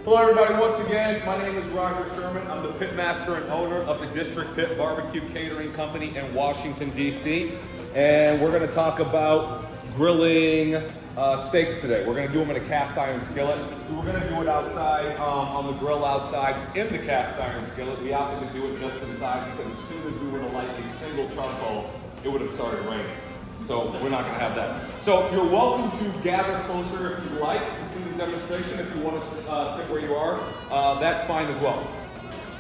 Hello everybody, once again, my name is Roger Sherman. I'm the Pitmaster and owner of the District Pit Barbecue Catering Company in Washington, D.C. And we're going to talk about grilling steaks today. We're going to do them in a cast iron skillet. We were going to do it outside, on the grill outside in the cast iron skillet. We opted to do it just inside because as soon as we were to light a single charcoal, it would have started raining. So we're not going to have that. So you're welcome to gather closer if you like to see the demonstration. If you want to sit where you are, that's fine as well.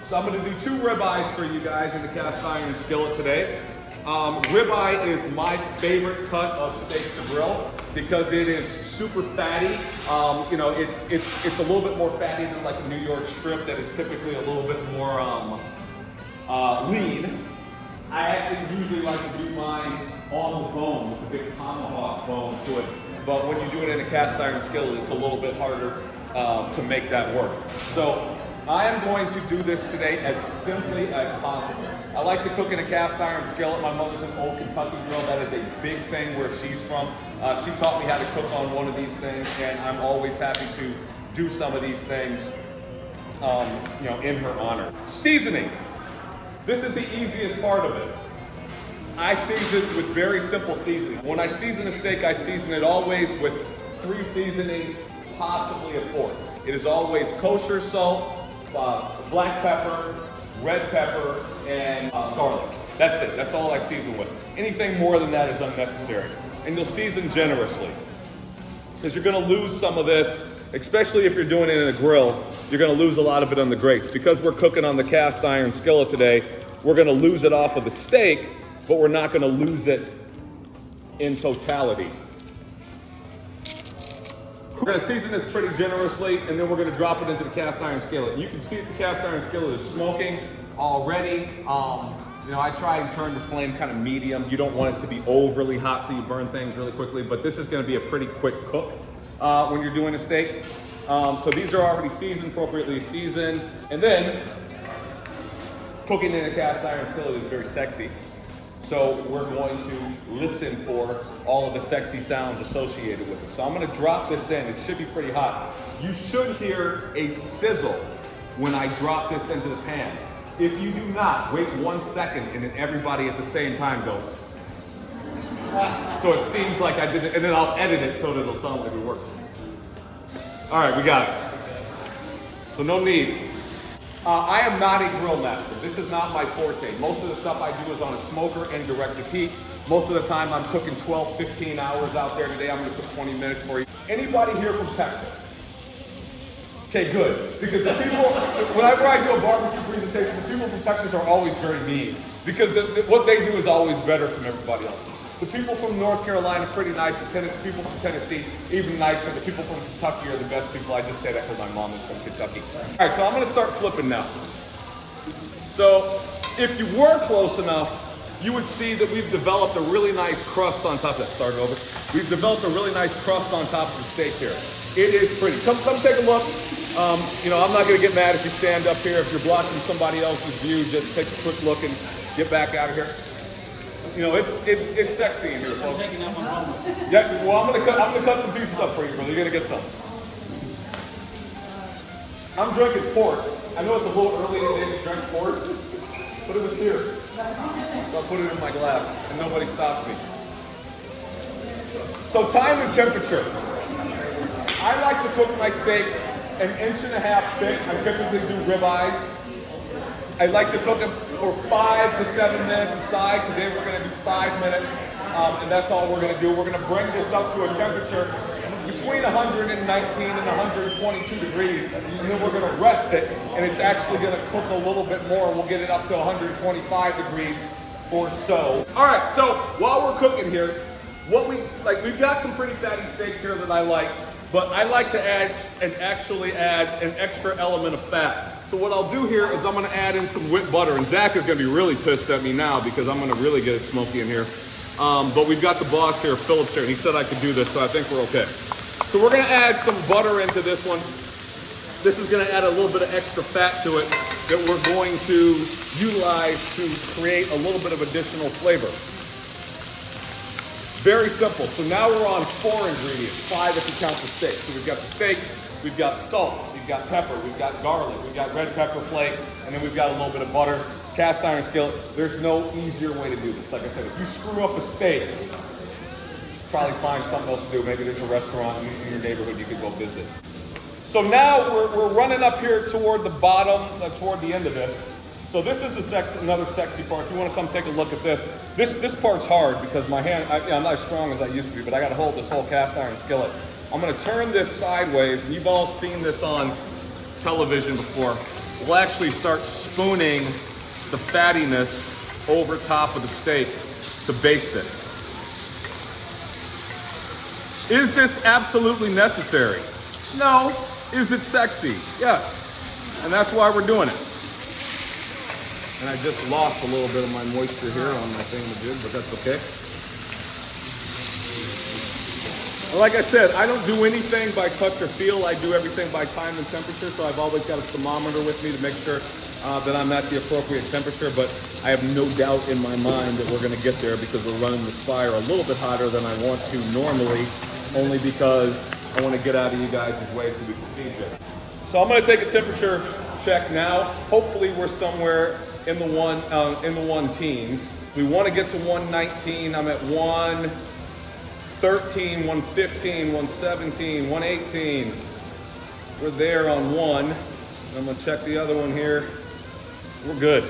So I'm going to do 2 ribeyes for you guys in the cast iron skillet today. Ribeye is my favorite cut of steak to grill because it is super fatty. You know, it's a little bit more fatty than like a New York strip that is typically a little bit more lean. I actually usually like to do mine on the bone with a big tomahawk bone to it. But when you do it in a cast iron skillet, it's a little bit harder to make that work. So I am going to do this today as simply as possible. I like to cook in a cast iron skillet. My mother's an old Kentucky girl. That is a big thing where she's from. She taught me how to cook on one of these things, and I'm always happy to do some of these things you know, in her honor. Seasoning. This is the easiest part of it. I season with very simple seasoning. When I season a steak, I season it always with 3 seasonings, possibly a 4th. It is always kosher salt, black pepper, red pepper, and garlic. That's it. That's all I season with. Anything more than that is unnecessary. And you'll season generously. Because you're going to lose some of this, especially if you're doing it in a grill, you're going to lose a lot of it on the grates. Because we're cooking on the cast iron skillet today, we're going to lose it off of the steak, but we're not going to lose it in totality. We're going to season this pretty generously, and then we're going to drop it into the cast iron skillet. You can see that the cast iron skillet is smoking already. You know, I try and turn the flame kind of medium. You don't want it to be overly hot so you burn things really quickly, but this is going to be a pretty quick cook when you're doing a steak. So these are already seasoned, appropriately seasoned. And then, cooking in a cast iron skillet is very sexy. So we're going to listen for all of the sexy sounds associated with it. So I'm going to drop this in. It should be pretty hot. You should hear a sizzle when I drop this into the pan. If you do not, wait 1 second and then everybody at the same time goes. So it seems like I did it, and then I'll edit it so that it'll sound like it worked. All right, we got it. So no need. I am not a grill master. This is not my forte. Most of the stuff I do is on a smoker and directed heat. Most of the time I'm cooking 12, 15 hours out there. Today I'm going to cook 20 minutes for you. Anybody here from Texas? Okay, good. Because the people, whenever I do a barbecue presentation, the people from Texas are always very mean. Because what they do is always better from everybody else. The people from North Carolina are pretty nice. The people from Tennessee, even nicer. The people from Kentucky are the best people. I just say that because my mom is from Kentucky. All right, so I'm going to start flipping now. So if you were close enough, you would see that we've developed a really nice crust on top of that. Start over. We've developed a really nice crust on top of the steak here. It is pretty. Come take a look. You know, I'm not going to get mad if you stand up here. If you're blocking somebody else's view, just take a quick look and get back out of here. You know, it's sexy in here, folks. Yeah, well, I'm gonna cut some pieces up for you, brother. You're gonna get some. I'm drinking port. I know it's a little early in the day to drink port, but it was here. So I put it in my glass, and nobody stopped me. So time and temperature. I like to cook my steaks 1.5 inches thick. I typically do ribeyes. I like to cook them for 5 to 7 minutes aside. Today we're going to do 5 minutes, and that's all we're going to do. We're going to bring this up to a temperature between 119 and 122 degrees, and then we're going to rest it, and it's actually going to cook a little bit more. We'll get it up to 125 degrees or so. All right, so while we're cooking here, we've got some pretty fatty steaks here that I like, but I like to add an extra element of fat. So what I'll do here is I'm going to add in some whipped butter, and Zach is going to be really pissed at me now because I'm going to really get it smoky in here. But we've got the boss here, Phillips here, and he said I could do this, so I think we're okay. So we're going to add some butter into this one. This is going to add a little bit of extra fat to it that we're going to utilize to create a little bit of additional flavor. Very simple. So now we're on 4 ingredients, 5 if you count the steak. So we've got the steak, we've got salt, you we've got pepper, we've got garlic, we've got red pepper flake, and then we've got a little bit of butter. Cast iron skillet. There's no easier way to do this. Like I said, if you screw up a steak, probably find something else to do. Maybe there's a restaurant in your neighborhood you could go visit. So now we're running up here toward the bottom, toward the end of this. So this is another sexy part. If you want to come take a look at this. This part's hard because my hand, I'm not as strong as I used to be, but I got to hold this whole cast iron skillet. I'm going to turn this sideways, and you've all seen this on television before. We'll actually start spooning the fattiness over top of the steak to baste it. Is this absolutely necessary? No. Is it sexy? Yes. And that's why we're doing it. And I just lost a little bit of my moisture here on my thingamajig, but that's okay. Like I said, I don't do anything by touch or feel. I do everything by time and temperature, so I've always got a thermometer with me to make sure that I'm at the appropriate temperature, but I have no doubt in my mind that we're gonna get there because we're running this fire a little bit hotter than I want to normally, only because I want to get out of you guys' way so we can feed you. So I'm going to take a temperature check now. Hopefully we're somewhere in the one teens. We want to get to 119. I'm at 113, 115, 117, 118. We're there on one. I'm going to check the other one here. We're good.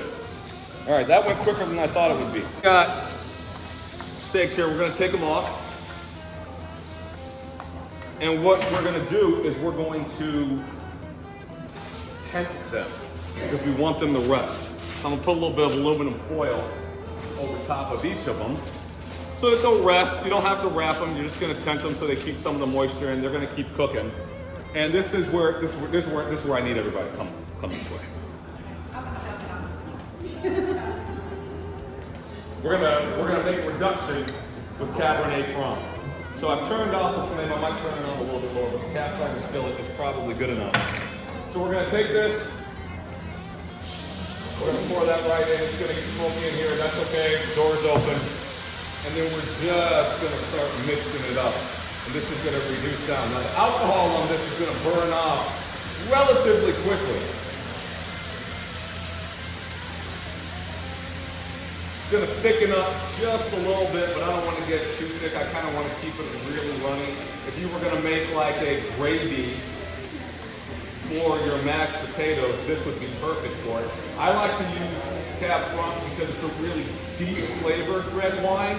All right, that went quicker than I thought it would be. Got steaks here. We're going to take them off. And what we're going to do is we're going to tent them because we want them to rest. I'm going to put a little bit of aluminum foil over top of each of them so that they'll rest. You don't have to wrap them. You're just going to tent them so they keep some of the moisture and they're going to keep cooking. And this is where I need everybody to come this way. We're gonna make a reduction with Cab Franc. So I've turned off the flame. I might turn it on a little bit lower, but the cast iron skillet is probably good enough. So we're going to take this. We're going to pour that right in. It's going to get smoky in here. That's okay. Door's open. And then we're just going to start mixing it up. And this is going to reduce down. Now the alcohol on this is going to burn off relatively quickly. It's going to thicken up just a little bit, but I don't want to get too thick. I kind of want to keep it really runny. If you were going to make like a gravy for your mashed potatoes, this would be perfect for it. I like to use Cab Franc because it's a really deep flavored red wine.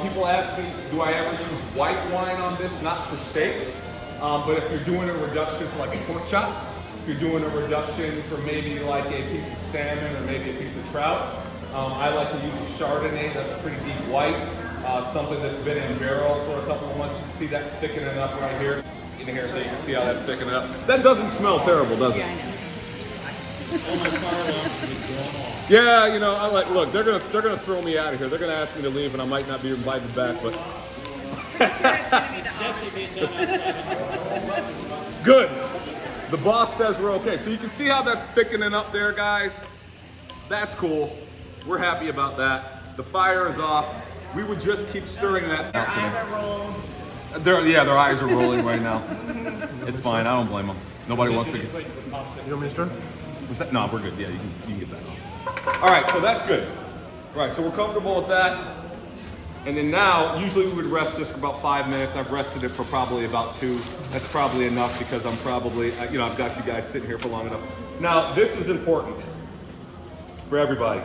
People ask me, do I ever use white wine on this? Not for steaks, but if you're doing a reduction for like a pork chop, if you're doing a reduction for maybe like a piece of salmon or maybe a piece of trout, I like to use a Chardonnay that's pretty deep white, something that's been in barrel for a couple of months. You see that thickening up right here. In here so you can see how that's thickening up. That doesn't smell terrible, does it? Yeah, I know. Yeah, you know, look, they're gonna throw me out of here. They're gonna ask me to leave and I might not be invited back, but good. The boss says we're okay. So you can see how that's thickening up there, guys. That's cool. We're happy about that. The fire is off. We would just keep stirring that. Their eyes are rolled. Their eyes are rolling right now. It's fine. I don't blame them. Nobody wants to get. You want me to stir? Was that? No, we're good. Yeah, you can get that off. All right, so that's good. All right, so we're comfortable with that. And then now, usually we would rest this for about 5 minutes. I've rested it for probably about 2. That's probably enough because I'm probably, I've got you guys sitting here for long enough. Now, this is important for everybody.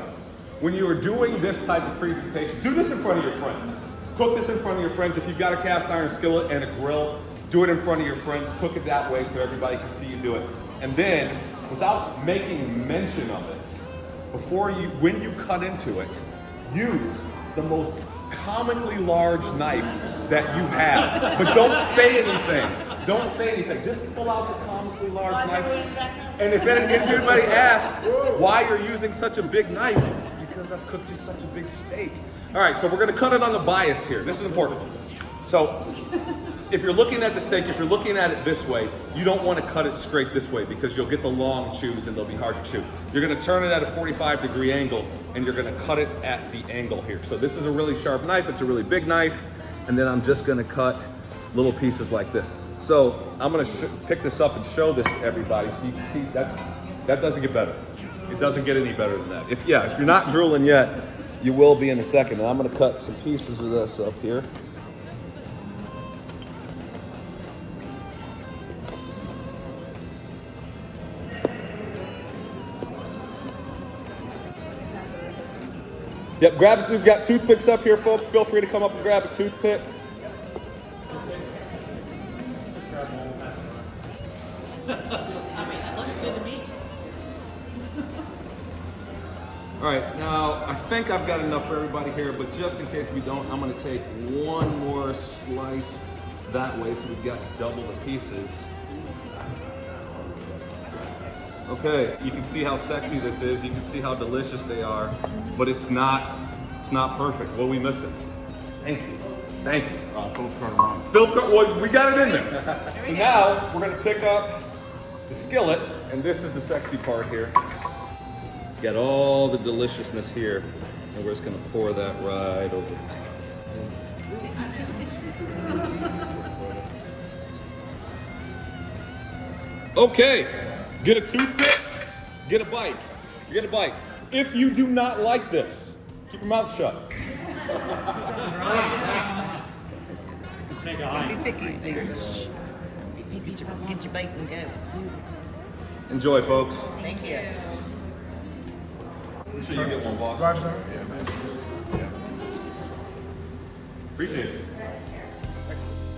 When you are doing this type of presentation, do this in front of your friends. Cook this in front of your friends. If you've got a cast iron skillet and a grill, do it in front of your friends. Cook it that way so everybody can see you do it. And then, without making mention of it, when you cut into it, use the most comically large knife that you have. But don't say anything. Don't say anything. Just pull out the comically large knife. And if anybody asks why you're using such a big knife, it's because I've cooked you such a big steak. All right, so we're gonna cut it on the bias here. This is important. So if you're looking at the steak, if you're looking at it this way, you don't want to cut it straight this way because you'll get the long chews and they'll be hard to chew. You're going to turn it at a 45-degree angle and you're going to cut it at the angle here. So this is a really sharp knife. It's a really big knife. And then I'm just going to cut little pieces like this. So I'm gonna pick this up and show this to everybody so you can see that doesn't get better. It doesn't get any better than that. If you're not drooling yet, you will be in a second. And I'm gonna cut some pieces of this up here. Yep, we've got toothpicks up here, folks. Feel free to come up and grab a toothpick. That looks good to me. All right, now I think I've got enough for everybody here, but just in case we don't, I'm gonna take one more slice that way so we've got double the pieces. Okay, you can see how sexy this is. You can see how delicious they are, but it's not perfect. What are we missing? Thank you. Thank you. Well, we got it in there. So now we're gonna pick up the skillet, and this is the sexy part here. Got all the deliciousness here, and we're just gonna pour that right over the top. Okay, get a toothpick, get a bite. Get a bite. If you do not like this, keep your mouth shut. Take a Don't hike. be picky. Get your bait and go. Enjoy, folks. Thank you. Make sure you get one, boss. Roger. Appreciate it. Excellent.